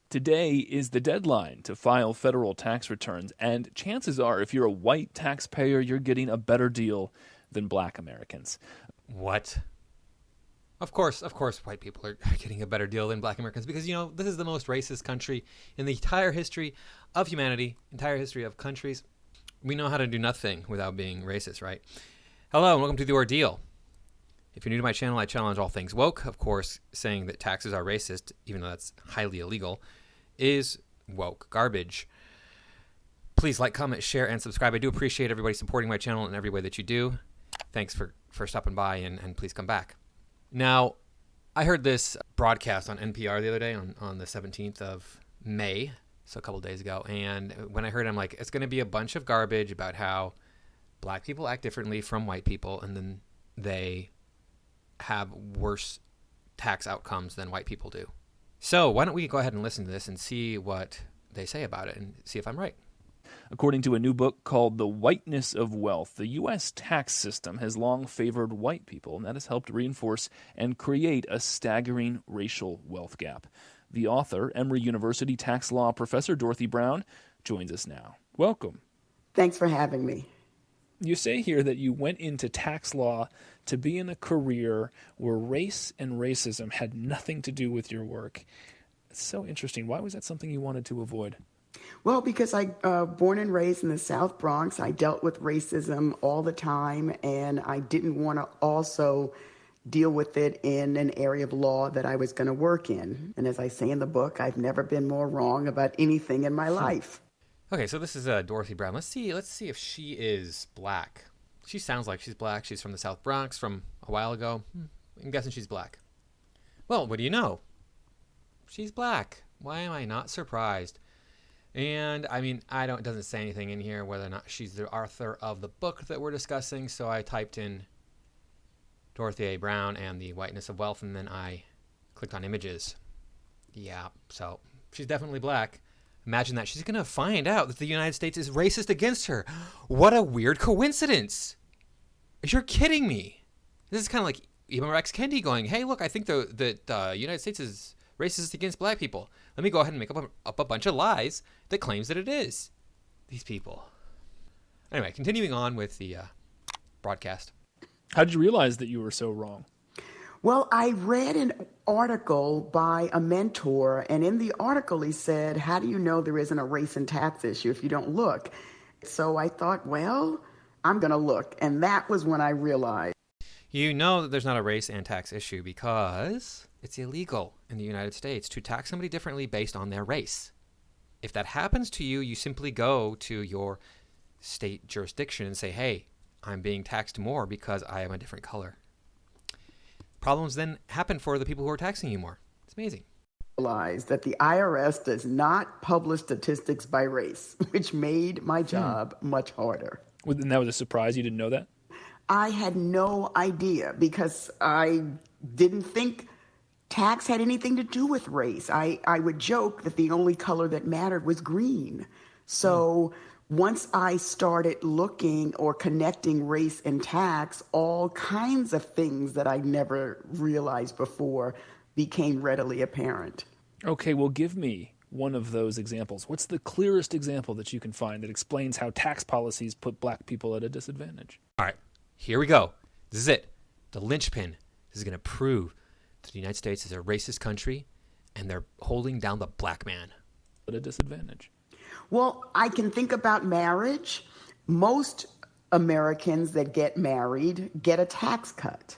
Today is the deadline to file federal tax returns, and chances are if you're a white taxpayer, you're getting a better deal than black Americans. What? Of course, white people are getting a better deal than black Americans because, this is the most racist country in the entire history of humanity, entire history of countries. We know how to do nothing without being racist, right? Hello, and welcome to The Ordeal. If you're new to my channel, I challenge all things woke. Of course, saying that taxes are racist, even though that's highly illegal, is woke garbage. Please like, comment, share, and subscribe. I do appreciate everybody supporting my channel in every way that you do. Thanks for stopping by, and please come back. Now, I heard this broadcast on NPR the other day on the 17th of May, so a couple of days ago, and when I heard it, I'm like, it's going to be a bunch of garbage about how black people act differently from white people, and then they have worse tax outcomes than white people do. So why don't we go ahead and listen to this and see what they say about it and see if I'm right. According to a new book called The Whiteness of Wealth, the U.S. tax system has long favored white people, and that has helped reinforce and create a staggering racial wealth gap. The author, Emory University tax law professor Dorothy Brown, joins us now. Welcome. Thanks for having me. You say here that you went into tax law to be in a career where race and racism had nothing to do with your work. It's so interesting. Why was that something you wanted to avoid? Well, because I born and raised in the South Bronx, I dealt with racism all the time, and I didn't want to also deal with it in an area of law that I was going to work in. And as I say in the book, I've never been more wrong about anything in my life. Okay, so this is Dorothy Brown. Let's see if she is black. She sounds like she's black. She's from the South Bronx from a while ago. I'm guessing she's black. Well, what do you know? She's black. Why am I not surprised? And I mean, it doesn't say anything in here whether or not she's the author of the book that we're discussing. So I typed in Dorothy A. Brown and the Whiteness of Wealth, and then I clicked on images. Yeah, so she's definitely black. Imagine that. She's going to find out that the United States is racist against her. What a weird coincidence. You're kidding me. This is kind of like Ibram X. Kendi going, hey, look, I think the United States is racist against black people. Let me go ahead and make up a bunch of lies that claims that it is. These people. Anyway, continuing on with the broadcast. How did you realize that you were so wrong? Well, I read an article by a mentor, and in the article he said, how do you know there isn't a race and tax issue if you don't look? So I thought, well, I'm going to look. And that was when I realized. You know that there's not a race and tax issue because it's illegal in the United States to tax somebody differently based on their race. If that happens to you, you simply go to your state jurisdiction and say, hey, I'm being taxed more because I am a different color. Problems then happen for the people who are taxing you more. It's amazing. That the IRS does not publish statistics by race, which made my job much harder. And that was a surprise? You didn't know that? I had no idea because I didn't think tax had anything to do with race. I would joke that the only color that mattered was green. So once I started looking or connecting race and tax, all kinds of things that I never realized before became readily apparent. Okay, well, give me one of those examples. What's the clearest example that you can find that explains how tax policies put black people at a disadvantage? All right, here we go. This is it. The linchpin. This is going to prove that the United States is a racist country, and they're holding down the black man. At a disadvantage. Well, I can think about marriage. Most Americans that get married get a tax cut.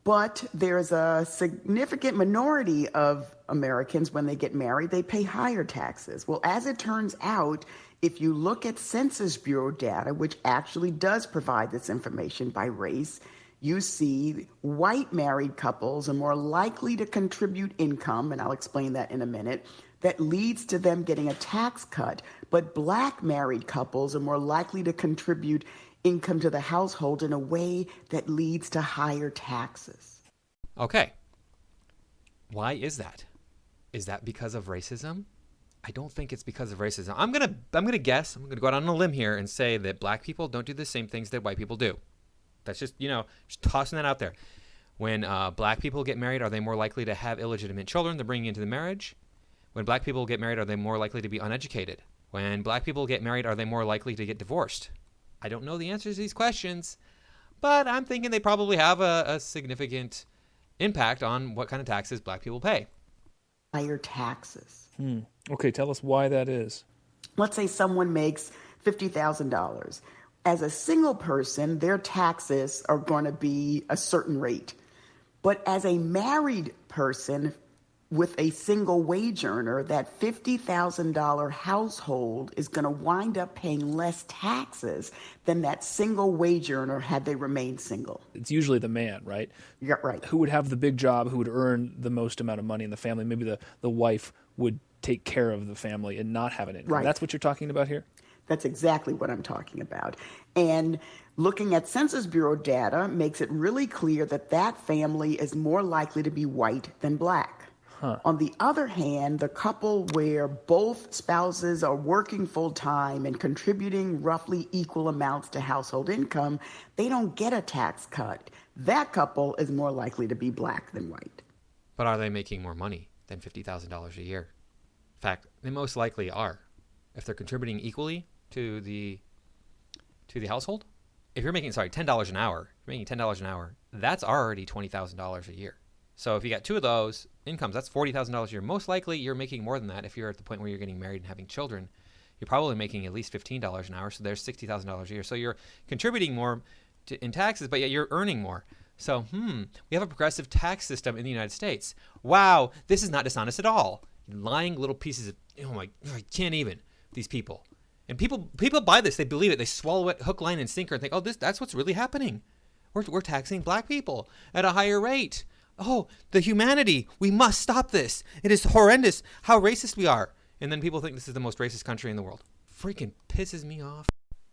But there's a significant minority of Americans, when they get married, they pay higher taxes. Well, as it turns out, if you look at Census Bureau data, which actually does provide this information by race, you see white married couples are more likely to contribute income, and I'll explain that in a minute, that leads to them getting a tax cut. But black married couples are more likely to contribute income to the household in a way that leads to higher taxes. Okay. Why is that? Is that because of racism? I don't think it's because of racism. I'm gonna guess. I'm gonna go out on a limb here and say that black people don't do the same things that white people do. That's just just tossing that out there. When black people get married, are they more likely to have illegitimate children they're bringing into the marriage? When black people get married, are they more likely to be uneducated? When black people get married, are they more likely to get divorced? I don't know the answers to these questions, but I'm thinking they probably have a significant impact on what kind of taxes black people pay. Higher taxes. Okay, tell us why that is. Let's say someone makes $50,000. As a single person, their taxes are going to be a certain rate. But as a married person with a single wage earner, that $50,000 household is going to wind up paying less taxes than that single wage earner had they remained single. It's usually the man, right? Yeah, right. Who would have the big job, who would earn the most amount of money in the family. Maybe the wife would take care of the family and not have an income. Right. That's what you're talking about here? That's exactly what I'm talking about. And looking at Census Bureau data makes it really clear that that family is more likely to be white than black. On the other hand, the couple where both spouses are working full-time and contributing roughly equal amounts to household income, they don't get a tax cut. That couple is more likely to be black than white. But are they making more money than $50,000 a year? In fact, they most likely are. If they're contributing equally to the household, if you're making, $10 an hour, you're making $10 an hour, that's already $20,000 a year. So if you got two of those incomes, that's $40,000 a year. Most likely you're making more than that if you're at the point where you're getting married and having children. You're probably making at least $15 an hour, so there's $60,000 a year. So you're contributing more in taxes, but yet you're earning more. So, we have a progressive tax system in the United States. Wow, this is not dishonest at all. Lying little pieces of, I can't even, these people. And people buy this, they believe it, they swallow it hook, line, and sinker and think, that's what's really happening. We're taxing black people at a higher rate. Oh, the humanity, we must stop this. It is horrendous how racist we are. And then people think this is the most racist country in the world. Freaking pisses me off.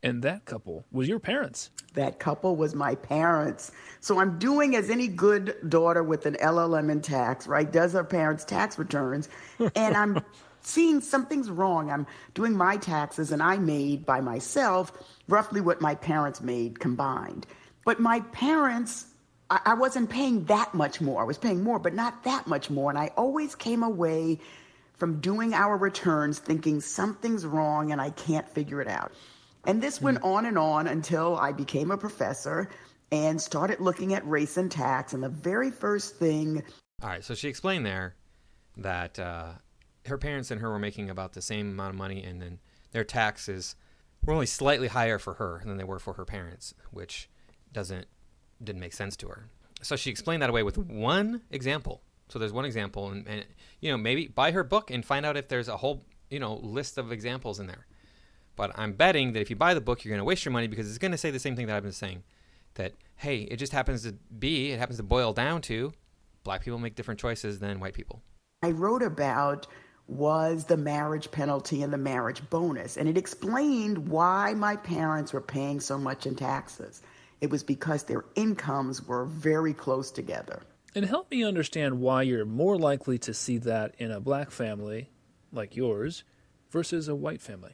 And that couple was your parents. That couple was my parents. So I'm doing as any good daughter with an LLM in tax, right, does her parents' tax returns. And I'm seeing something's wrong. I'm doing my taxes, and I made by myself roughly what my parents made combined. But my parents, I wasn't paying that much more. I was paying more, but not that much more. And I always came away from doing our returns thinking something's wrong and I can't figure it out. And this went on and on until I became a professor and started looking at race and tax. And the very first thing... All right, so she explained there that her parents and her were making about the same amount of money, and then their taxes were only slightly higher for her than they were for her parents, which didn't make sense to her. So she explained that away with one example. So there's one example, and maybe buy her book and find out if there's a whole list of examples in there. But I'm betting that if you buy the book, you're going to waste your money because it's going to say the same thing that I've been saying. That, hey, it just happens to boil down to black people make different choices than white people. I wrote about was the marriage penalty and the marriage bonus. And it explained why my parents were paying so much in taxes. It was because their incomes were very close together. And help me understand why you're more likely to see that in a black family like yours versus a white family.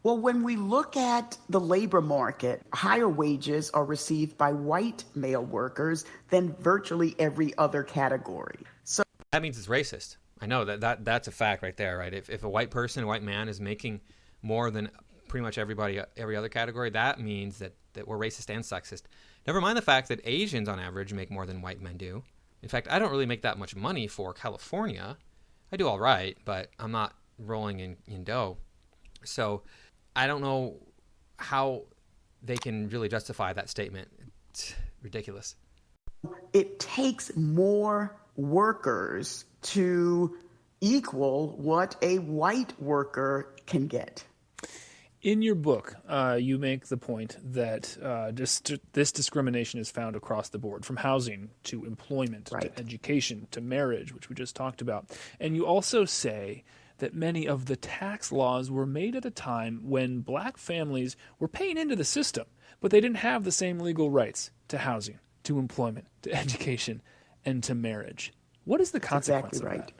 Well, when we look at the labor market, higher wages are received by white male workers than virtually every other category. So that means it's racist. I know that's a fact right there, right? If a white person, a white man is making more than pretty much everybody, every other category, that means that we're racist and sexist. Never mind the fact that Asians on average make more than white men do. In fact, I don't really make that much money for California. I do all right, but I'm not rolling in dough. So I don't know how they can really justify that statement. It's ridiculous. It takes more workers to equal what a white worker can get. In your book, you make the point that this discrimination is found across the board, from housing to employment, right, to education, to marriage, which we just talked about. And you also say that many of the tax laws were made at a time when black families were paying into the system, but they didn't have the same legal rights to housing, to employment, to education, and to marriage. What is the consequence of that?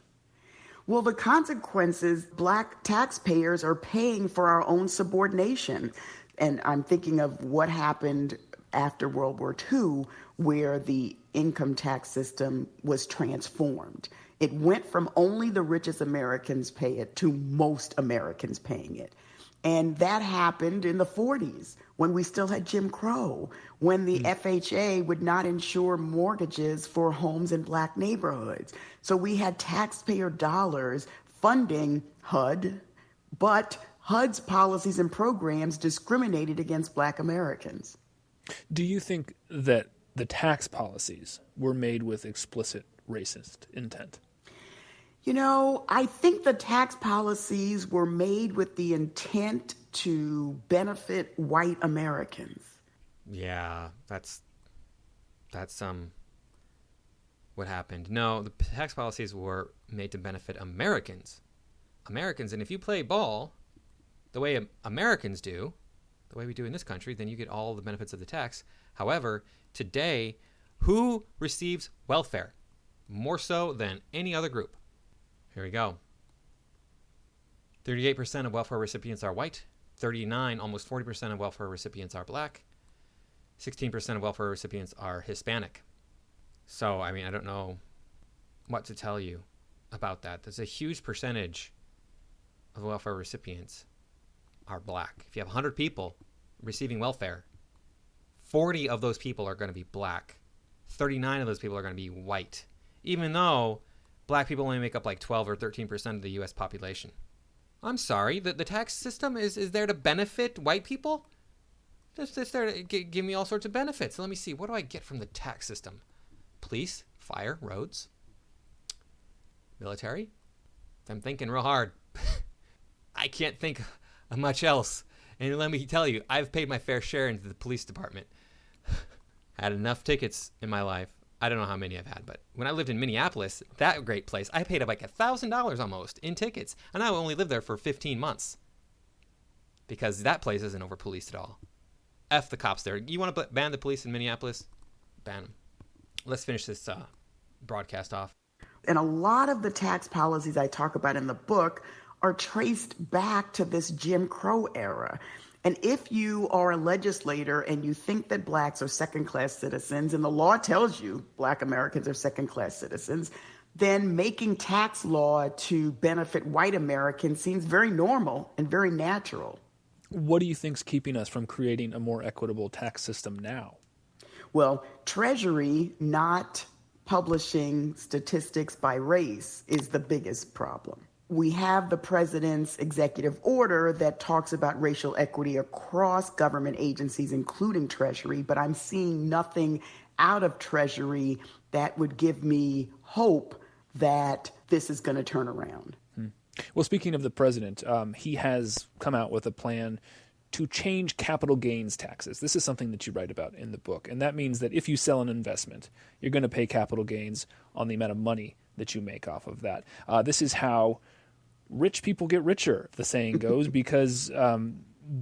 Well, the consequences, black taxpayers are paying for our own subordination. And I'm thinking of what happened after World War II, where the income tax system was transformed. It went from only the richest Americans pay it to most Americans paying it. And that happened in the 40s when we still had Jim Crow, when the FHA would not insure mortgages for homes in black neighborhoods. So we had taxpayer dollars funding HUD, but HUD's policies and programs discriminated against black Americans. Do you think that the tax policies were made with explicit racist intent? You know, I think the tax policies were made with the intent to benefit white Americans. Yeah, that's what happened. No, the tax policies were made to benefit Americans. And if you play ball the way Americans do, the way we do in this country, then you get all the benefits of the tax. However, today, who receives welfare more so than any other group? Here we go. 38% of welfare recipients are white. 39, almost 40% of welfare recipients are black. 16% of welfare recipients are Hispanic. So, I mean, I don't know what to tell you about that. There's a huge percentage of welfare recipients are black. If you have 100 people receiving welfare, 40 of those people are going to be black. 39 of those people are going to be white, even though black people only make up like 12 or 13% of the U.S. population. I'm sorry, the tax system is there to benefit white people? It's there to give me all sorts of benefits. Let me see, what do I get from the tax system? Police, fire, roads, military. I'm thinking real hard. I can't think of much else. And let me tell you, I've paid my fair share into the police department. I had enough tickets in my life. I don't know how many I've had, but when I lived in Minneapolis, that great place, I paid like $1,000 almost in tickets. And I only lived there for 15 months because that place isn't over-policed at all. F the cops there. You want to ban the police in Minneapolis? Ban them. Let's finish this broadcast off. And a lot of the tax policies I talk about in the book are traced back to this Jim Crow era. And if you are a legislator and you think that blacks are second-class citizens, and the law tells you black Americans are second-class citizens, then making tax law to benefit white Americans seems very normal and very natural. What do you think's keeping us from creating a more equitable tax system now? Well, Treasury not publishing statistics by race is the biggest problem. We have the president's executive order that talks about racial equity across government agencies, including Treasury, but I'm seeing nothing out of Treasury that would give me hope that this is going to turn around. Well, speaking of the president, he has come out with a plan to change capital gains taxes. This is something that you write about in the book, and that means that if you sell an investment, you're going to pay capital gains on the amount of money that you make off of that. This is how rich people get richer, the saying goes, because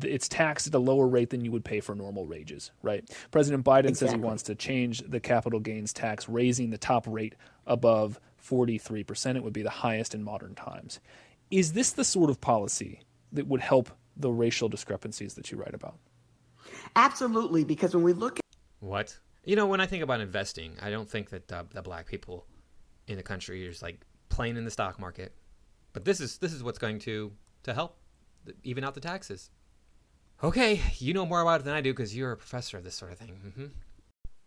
it's taxed at a lower rate than you would pay for normal wages, right? President Biden says he wants to change the capital gains tax, raising the top rate above 43%. It would be the highest in modern times. Is this the sort of policy that would help the racial discrepancies that you write about? Absolutely, because when we look at... What? You know, when I think about investing, I don't think that the black people in the country are just like playing in the stock market. But this is what's going to help even out the taxes. Okay, you know more about it than I do because you're a professor of this sort of thing. Mm-hmm.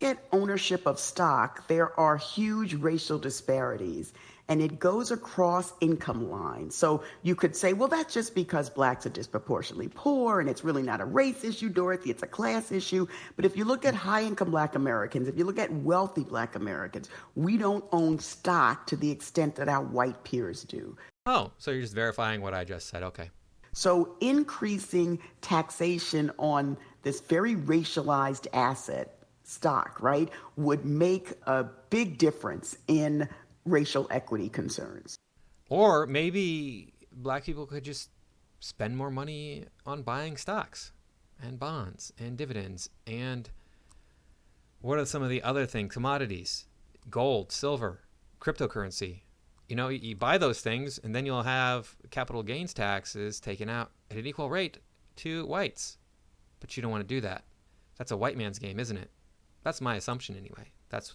At ownership of stock, there are huge racial disparities, and it goes across income lines. So you could say, well, that's just because blacks are disproportionately poor, and it's really not a race issue, Dorothy, it's a class issue. But if you look at high-income black Americans, if you look at wealthy black Americans, we don't own stock to the extent that our white peers do. Oh, so you're just verifying what I just said. Okay. So increasing taxation on this very racialized asset, stock, right, would make a big difference in racial equity concerns. Or maybe black people could just spend more money on buying stocks and bonds and dividends and what are some of the other things? Commodities, gold, silver, cryptocurrency. You know, you buy those things and then you'll have capital gains taxes taken out at an equal rate to whites. But you don't want to do that. That's a white man's game, isn't it? That's my assumption anyway. That's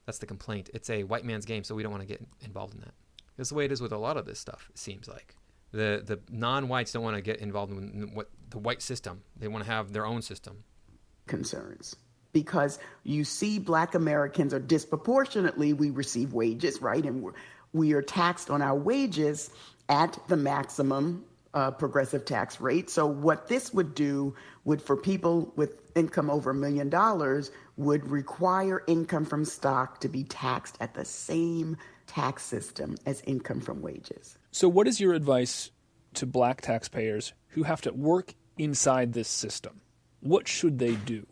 That's the complaint. It's a white man's game, so we don't want to get involved in that. That's the way it is with a lot of this stuff, it seems like. The non-whites don't want to get involved in what the white system. They want to have their own system. Concerns. Because you see Black Americans are disproportionately, we receive wages, right? And we are taxed on our wages at the maximum progressive tax rate. So what this would do would, for people with income over $1 million, would require income from stock to be taxed at the same tax system as income from wages. So what is your advice to Black taxpayers who have to work inside this system? What should they do?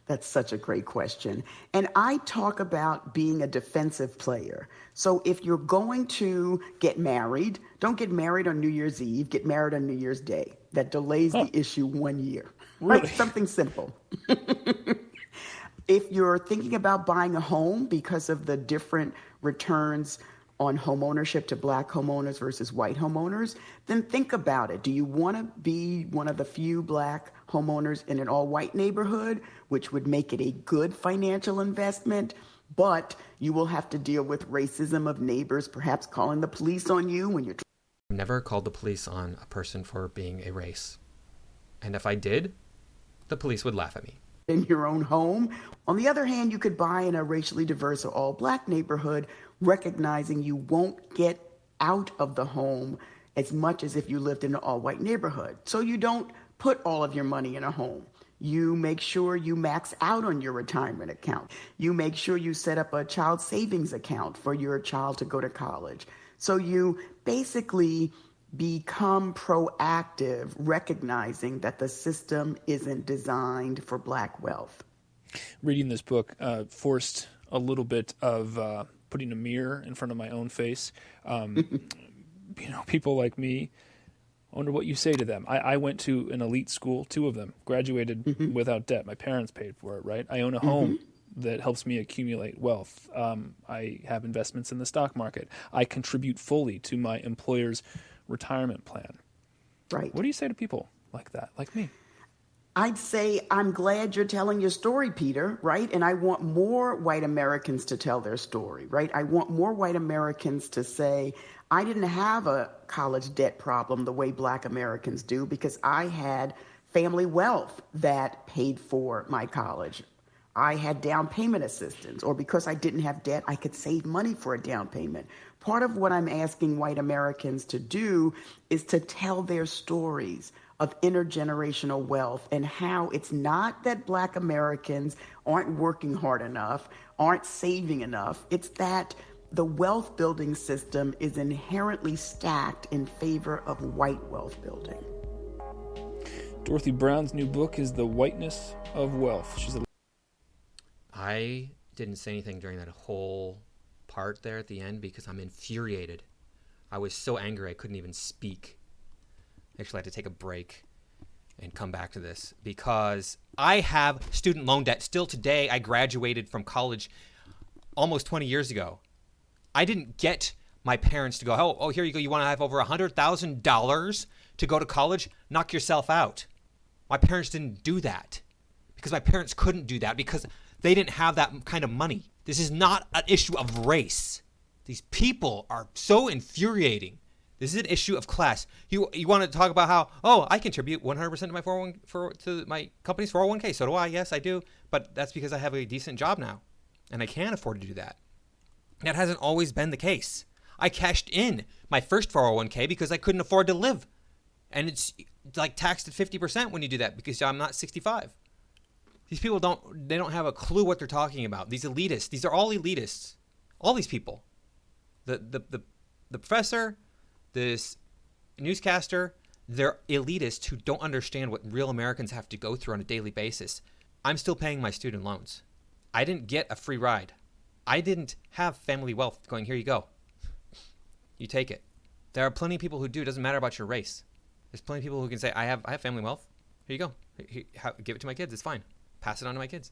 That's such a great question. And I talk about being a defensive player. So if you're going to get married, don't get married on New Year's Eve, get married on New Year's Day. That delays the issue 1 year. Really? Right? Something simple. If you're thinking about buying a home because of the different returns on home ownership to Black homeowners versus white homeowners, then think about it. Do you want to be one of the few Black homeowners in an all-white neighborhood, which would make it a good financial investment, but you will have to deal with racism of neighbors, perhaps calling the police on you when you're... I've never called the police on a person for being a race. And if I did, the police would laugh at me. In your own home. On the other hand, you could buy in a racially diverse or all-Black neighborhood, recognizing you won't get out of the home as much as if you lived in an all-white neighborhood. So you don't put all of your money in a home. You make sure you max out on your retirement account. You make sure you set up a child savings account for your child to go to college. So you basically become proactive, recognizing that the system isn't designed for Black wealth. Reading this book forced a little bit of putting a mirror in front of my own face. People like me, I wonder what you say to them. I went to an elite school, 2 of them, graduated without debt. My parents paid for it, right? I own a home that helps me accumulate wealth. I have investments in the stock market. I contribute fully to my employer's retirement plan. Right. What do you say to people like that, like me? I'd say, I'm glad you're telling your story, Peter, right? And I want more white Americans to tell their story, right? I want more white Americans to say, I didn't have a college debt problem the way Black Americans do because I had family wealth that paid for my college. I had down payment assistance, or because I didn't have debt, I could save money for a down payment. Part of what I'm asking white Americans to do is to tell their stories of intergenerational wealth and how it's not that Black Americans aren't working hard enough, aren't saving enough. It's that the wealth building system is inherently stacked in favor of white wealth building. Dorothy Brown's new book is The Whiteness of Wealth. I didn't say anything during that whole part there at the end because I'm infuriated. I was so angry I couldn't even speak. I actually had to take a break and come back to this because I have student loan debt still today. I graduated from college almost 20 years ago. I didn't get my parents to go, oh, here you go. You want to have over $100,000 to go to college? Knock yourself out. My parents didn't do that because my parents couldn't do that because they didn't have that kind of money. This is not an issue of race. These people are so infuriating. This is an issue of class. You want to talk about how, I contribute 100% to my to my company's 401k. So do I. Yes, I do. But that's because I have a decent job now, and I can afford to do that. That hasn't always been the case. I cashed in my first 401k because I couldn't afford to live, and it's like taxed at 50% when you do that because I'm not 65. These people don't have a clue what they're talking about. These elitists. These are all elitists. All these people. The professor, this newscaster, they're elitists who don't understand what real Americans have to go through on a daily basis. I'm still paying my student loans. I didn't get a free ride. I didn't have family wealth going, here you go. You take it. There are plenty of people who do. It doesn't matter about your race. There's plenty of people who can say, I have family wealth. Here you go. Give it to my kids. It's fine. Pass it on to my kids.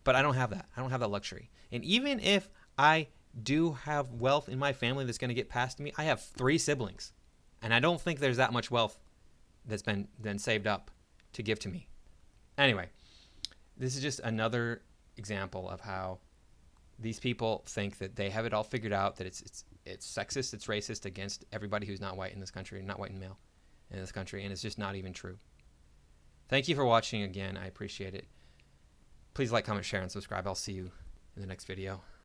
But I don't have that. I don't have that luxury. And even if I do have wealth in my family that's going to get passed to me, I have 3 siblings. And I don't think there's that much wealth that's been then saved up to give to me. Anyway, this is just another example of how These people think that they have it all figured out, that it's sexist, it's racist against everybody who's not white in this country, not white and male in this country, and it's just not even true. Thank you for watching again. I appreciate it. Please like, comment, share, and subscribe. I'll see you in the next video.